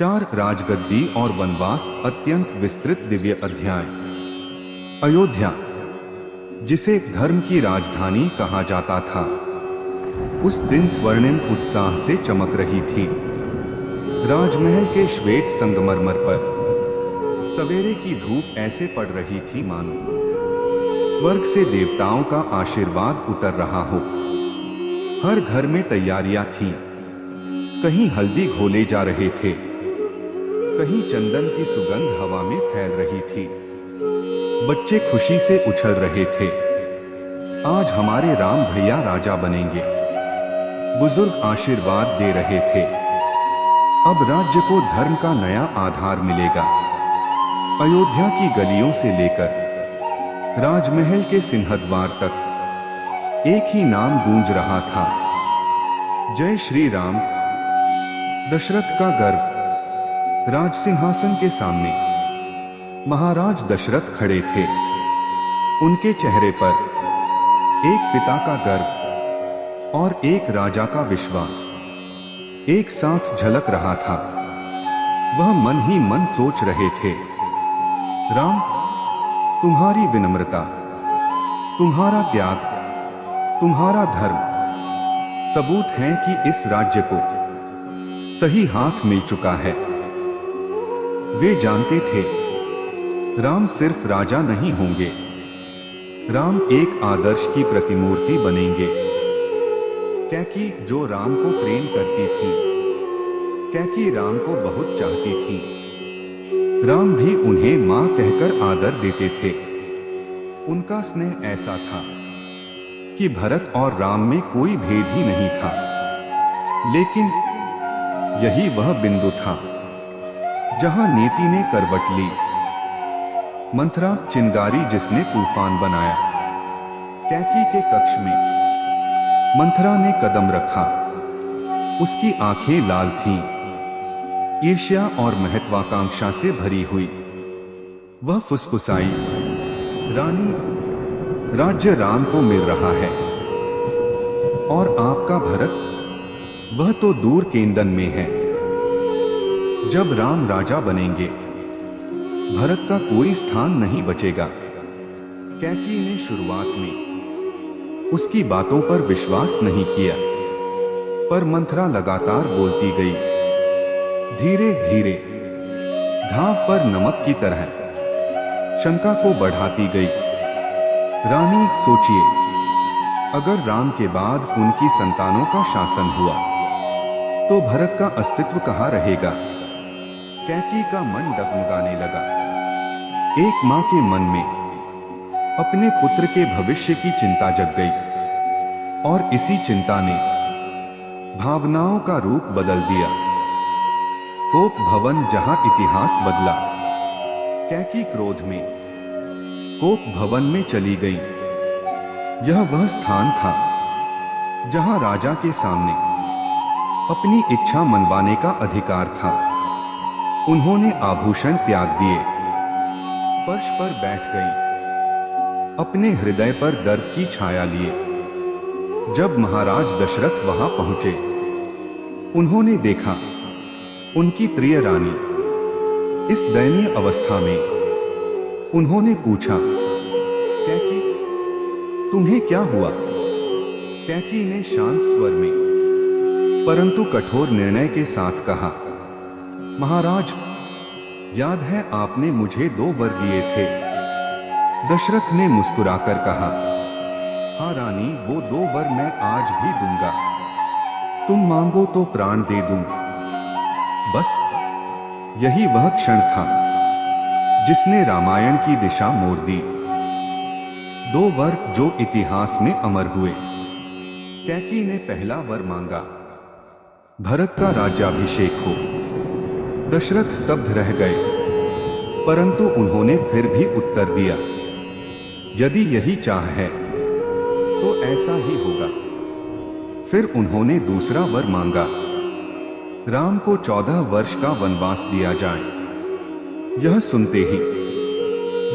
4 राजगद्दी और वनवास अत्यंत विस्तृत दिव्य अध्याय। अयोध्या, जिसे धर्म की राजधानी कहा जाता था, उस दिन स्वर्णिम उत्साह से चमक रही थी। राजमहल के श्वेत संगमरमर पर सवेरे की धूप ऐसे पड़ रही थी मानो स्वर्ग से देवताओं का आशीर्वाद उतर रहा हो। हर घर में तैयारियां थीं। कहीं हल्दी घोले जा रहे थे, कहीं चंदन की सुगंध हवा में फैल रही थी। बच्चे खुशी से उछल रहे थे, आज हमारे राम भैया राजा बनेंगे। बुजुर्ग आशीर्वाद दे रहे थे, अब राज्य को धर्म का नया आधार मिलेगा। अयोध्या की गलियों से लेकर राजमहल के सिंहद्वार तक एक ही नाम गूंज रहा था, जय श्री राम। दशरथ का गर्व। राज सिंहासन के सामने महाराज दशरथ खड़े थे। उनके चेहरे पर एक पिता का गर्व और एक राजा का विश्वास एक साथ झलक रहा था। वह मन ही मन सोच रहे थे, राम, तुम्हारी विनम्रता, तुम्हारा त्याग, तुम्हारा धर्म सबूत हैं कि इस राज्य को सही हाथ मिल चुका है। वे जानते थे, राम सिर्फ राजा नहीं होंगे, राम एक आदर्श की प्रतिमूर्ति बनेंगे। कैकी जो राम को प्रेम करती थी, कैकी राम को बहुत चाहती थी। राम भी उन्हें मां कहकर आदर देते थे। उनका स्नेह ऐसा था कि भरत और राम में कोई भेद ही नहीं था। लेकिन यही वह बिंदु था जहां नीति ने करवट ली। मंथरा, चिंगारी जिसने तूफान बनाया। कैकी के कक्ष में मंथरा ने कदम रखा। उसकी आंखें लाल थीं, ईर्ष्या और महत्वाकांक्षा से भरी हुई। वह फुसफुसाई, रानी, राज्य राम को मिल रहा है, और आपका भरत, वह तो दूर केंदन में है। जब राम राजा बनेंगे, भरत का कोई स्थान नहीं बचेगा। कैकी ने शुरुआत में उसकी बातों पर विश्वास नहीं किया, पर मंथरा लगातार बोलती गई, धीरे धीरे घाव पर नमक की तरह शंका को बढ़ाती गई। रानी, सोचिए, अगर राम के बाद उनकी संतानों का शासन हुआ तो भरत का अस्तित्व कहां रहेगा? कैकी का मन डगमगाने लगा। एक मां के मन में अपने पुत्र के भविष्य की चिंता जग गई, और इसी चिंता ने भावनाओं का रूप बदल दिया। कोप भवन जहां इतिहास बदला। कैकी क्रोध में कोप भवन में चली गई। यह वह स्थान था जहां राजा के सामने अपनी इच्छा मनवाने का अधिकार था। उन्होंने आभूषण त्याग दिए, फर्श पर बैठ गई, अपने हृदय पर दर्द की छाया लिए। जब महाराज दशरथ वहां पहुंचे, उन्होंने देखा उनकी प्रिय रानी इस दयनीय अवस्था में। उन्होंने पूछा, कैकी, तुम्हें क्या हुआ? कैकी ने शांत स्वर में परंतु कठोर निर्णय के साथ कहा, महाराज, याद है आपने मुझे 2 वर दिए थे। दशरथ ने मुस्कुराकर कहा, हाँ रानी, वो 2 वर मैं आज भी दूंगा। तुम मांगो तो प्राण दे दूं। बस यही वह क्षण था जिसने रामायण की दिशा मोड़ दी। 2 वर जो इतिहास में अमर हुए। कैकी ने पहला वर मांगा, भरत का राज्याभिषेक हो। दशरथ स्तब्ध रह गए, परंतु उन्होंने फिर भी उत्तर दिया, यदि यही चाह है तो ऐसा ही होगा। फिर उन्होंने दूसरा वर मांगा, राम को 14 वर्ष का वनवास दिया जाए। यह सुनते ही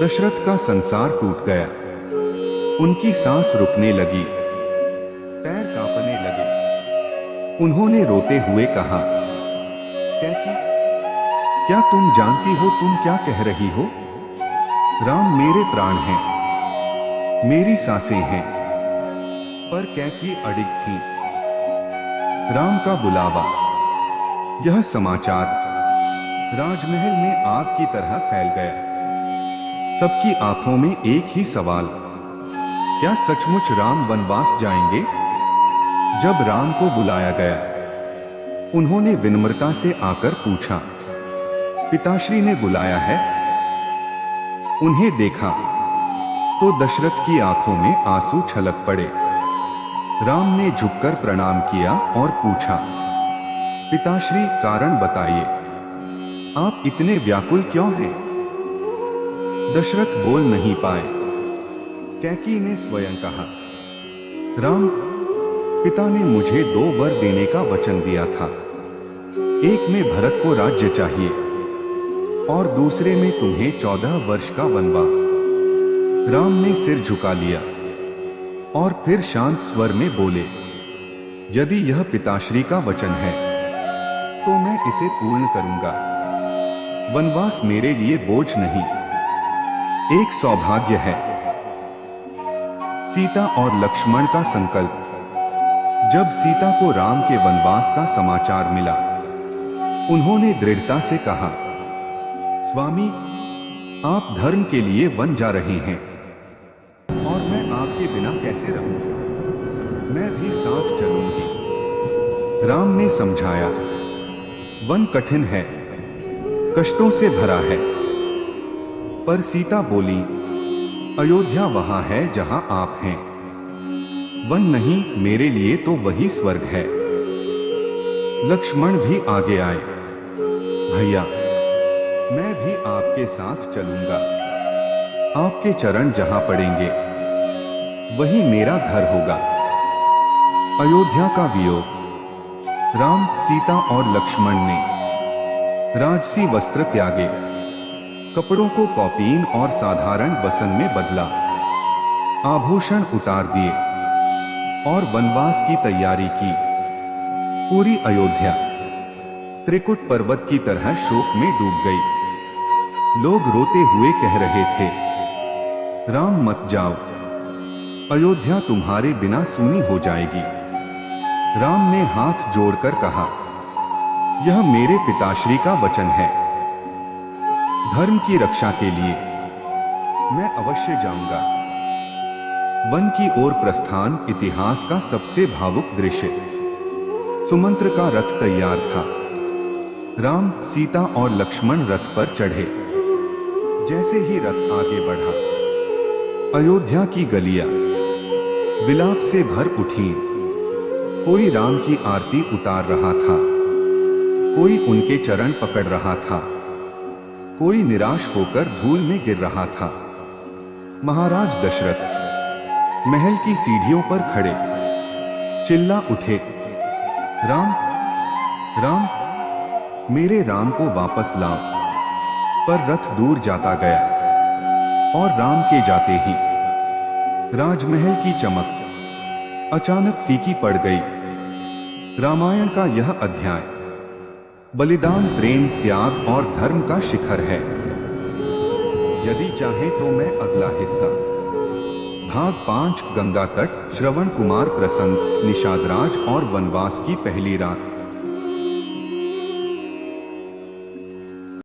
दशरथ का संसार टूट गया। उनकी सांस रुकने लगी, पैर कांपने लगे। उन्होंने रोते हुए कहा, कैकी, क्या तुम जानती हो तुम क्या कह रही हो? राम मेरे प्राण हैं, मेरी सांसें हैं। पर कैकेयी अडिग थी। राम का बुलावा। यह समाचार राजमहल में आग की तरह फैल गया। सबकी आंखों में एक ही सवाल, क्या सचमुच राम वनवास जाएंगे? जब राम को बुलाया गया, उन्होंने विनम्रता से आकर पूछा, पिताश्री ने बुलाया है? उन्हें देखा तो दशरथ की आंखों में आंसू छलक पड़े। राम ने झुककर प्रणाम किया और पूछा, पिताश्री कारण बताइए, आप इतने व्याकुल क्यों हैं? दशरथ बोल नहीं पाए। कैकेयी ने स्वयं कहा, राम, पिता ने मुझे 2 वर देने का वचन दिया था। एक में भरत को राज्य चाहिए और दूसरे में तुम्हें 14 वर्ष का वनवास। राम ने सिर झुका लिया और फिर शांत स्वर में बोले, यदि यह पिताश्री का वचन है तो मैं इसे पूर्ण करूंगा। वनवास मेरे लिए बोझ नहीं, एक सौभाग्य है। सीता और लक्ष्मण का संकल्प। जब सीता को राम के वनवास का समाचार मिला, उन्होंने दृढ़ता से कहा, स्वामी, आप धर्म के लिए वन जा रहे हैं और मैं आपके बिना कैसे रहूं? मैं भी साथ चलूंगी। राम ने समझाया, वन कठिन है, कष्टों से भरा है। पर सीता बोली, अयोध्या वहां है जहां आप हैं। वन नहीं, मेरे लिए तो वही स्वर्ग है। लक्ष्मण भी आगे आए, भैया, मैं भी आपके साथ चलूंगा। आपके चरण जहां पड़ेंगे वही मेरा घर होगा। अयोध्या का वियोग। राम, सीता और लक्ष्मण ने राजसी वस्त्र त्यागे, कपड़ों को कौपीन और साधारण वसन में बदला, आभूषण उतार दिए और वनवास की तैयारी की। पूरी अयोध्या त्रिकुट पर्वत की तरह शोक में डूब गई। लोग रोते हुए कह रहे थे, राम मत जाओ, अयोध्या तुम्हारे बिना सूनी हो जाएगी। राम ने हाथ जोड़कर कहा, यह मेरे पिताश्री का वचन है। धर्म की रक्षा के लिए मैं अवश्य जाऊंगा। वन की ओर प्रस्थान इतिहास का सबसे भावुक दृश्य। सुमंत्र का रथ तैयार था। राम, सीता और लक्ष्मण रथ पर चढ़े। जैसे ही रथ आगे बढ़ा, अयोध्या की गलियां विलाप से भर उठी। कोई राम की आरती उतार रहा था, कोई उनके चरण पकड़ रहा था, कोई निराश होकर धूल में गिर रहा था। महाराज दशरथ महल की सीढ़ियों पर खड़े चिल्ला उठे, राम, राम, मेरे राम को वापस लाओ। पर रथ दूर जाता गया और राम के जाते ही राजमहल की चमक अचानक फीकी पड़ गई। रामायण का यह अध्याय बलिदान, प्रेम, त्याग और धर्म का शिखर है। यदि चाहे तो मैं अगला हिस्सा भाग 5 गंगा तट, श्रवण कुमार प्रसंग, निषाद राज और वनवास की पहली रात